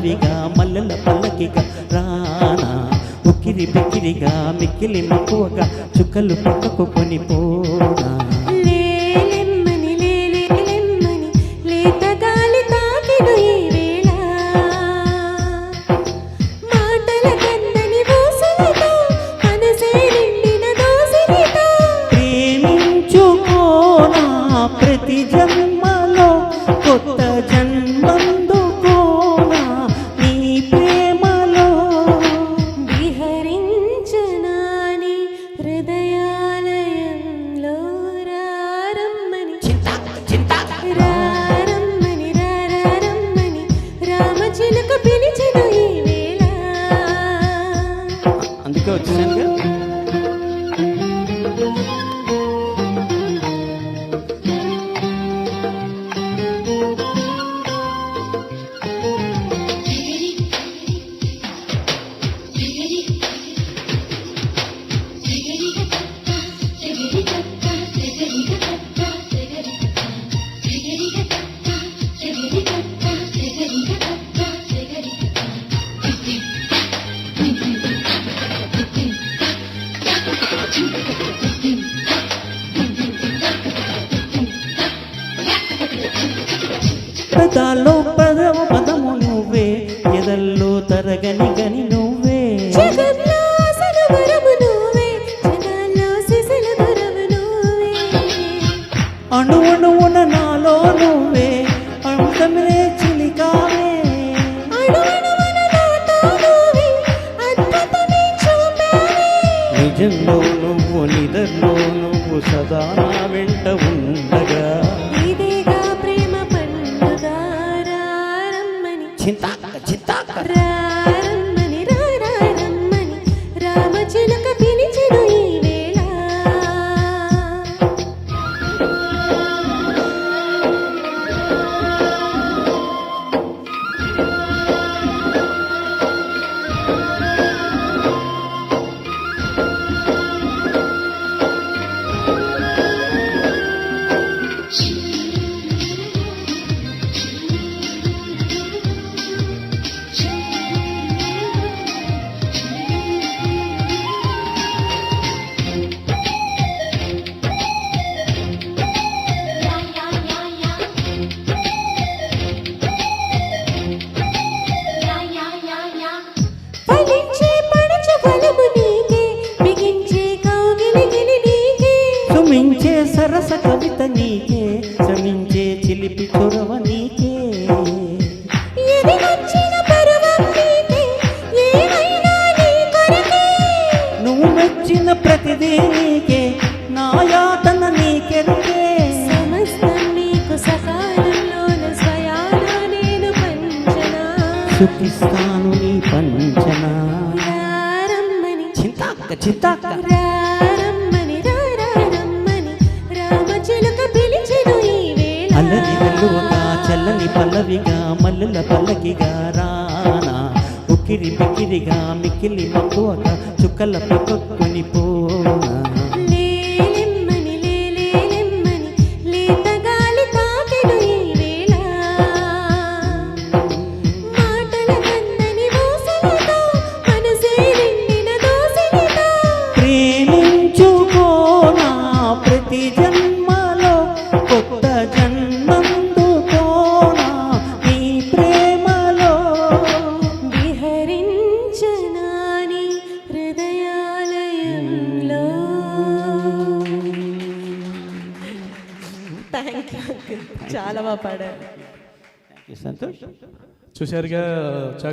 పల్లవిగా మల్లెల పల్లకిగా రానా ఉక్కిరి బిక్కిరిగా మిక్కిలి మక్కువగా చుక్కలు పక్కకు కొనిపోనా ప్రతి జన్మలో కొత్త జన్మందుకోనా నీ ప్రేమలో విహరించనాని హృదయాలయంలో రారమ్మని రారమ్మని రారమ్మని రామచిలుక పిలిచెను ఈ వేళ. అందుకే వచ్చాను. పెదాల్లో పదము నువ్వే ఎదల్లో తరగని గని నువ్వే అణు అణువున నాలో నువ్వే అంతమే చిలికావే నిజంలో నువ్వు నిదర్లో నువ్వు సదా నా వెంట ఉండగా రారమ్మని రారమ్మని రామచిలుక పిలిచెను ఈ వేళ. సుమించే సరస కవిత నీకే శ్రమించే చిలిపి చొరవ నీకే నువ్వు మెచ్చిన ప్రతిదీ నీకే నా యాతన నీకెరుకే సమస్తం నీకు సకాలంలోన స్వయాన నేను పంచనా సుఖిస్తాను నీ పంచనా రారమ్మని చింతాక్క రారమ్మని రారమ్మని రామచిలుక పిలిచెను ఈ వేళ. అల్లరి వెల్లువగా చల్లని పల్లవిగా మల్లెల పల్లకిగా రానా ఉక్కిరి బిక్కిరిగా మిక్కిలి మక్కువగా చుక్కల పక్కకొని పోనా ప్రేమించుకోనా ప్రతి జన్మలో కొత్త జన్మందుకోనా నీ ప్రేమలో విహరించనాని హృదయాలయంలో. థ్యాంక్ యూ, చాలా బాగా పాడారు. సంతోష్ చూశారుగా.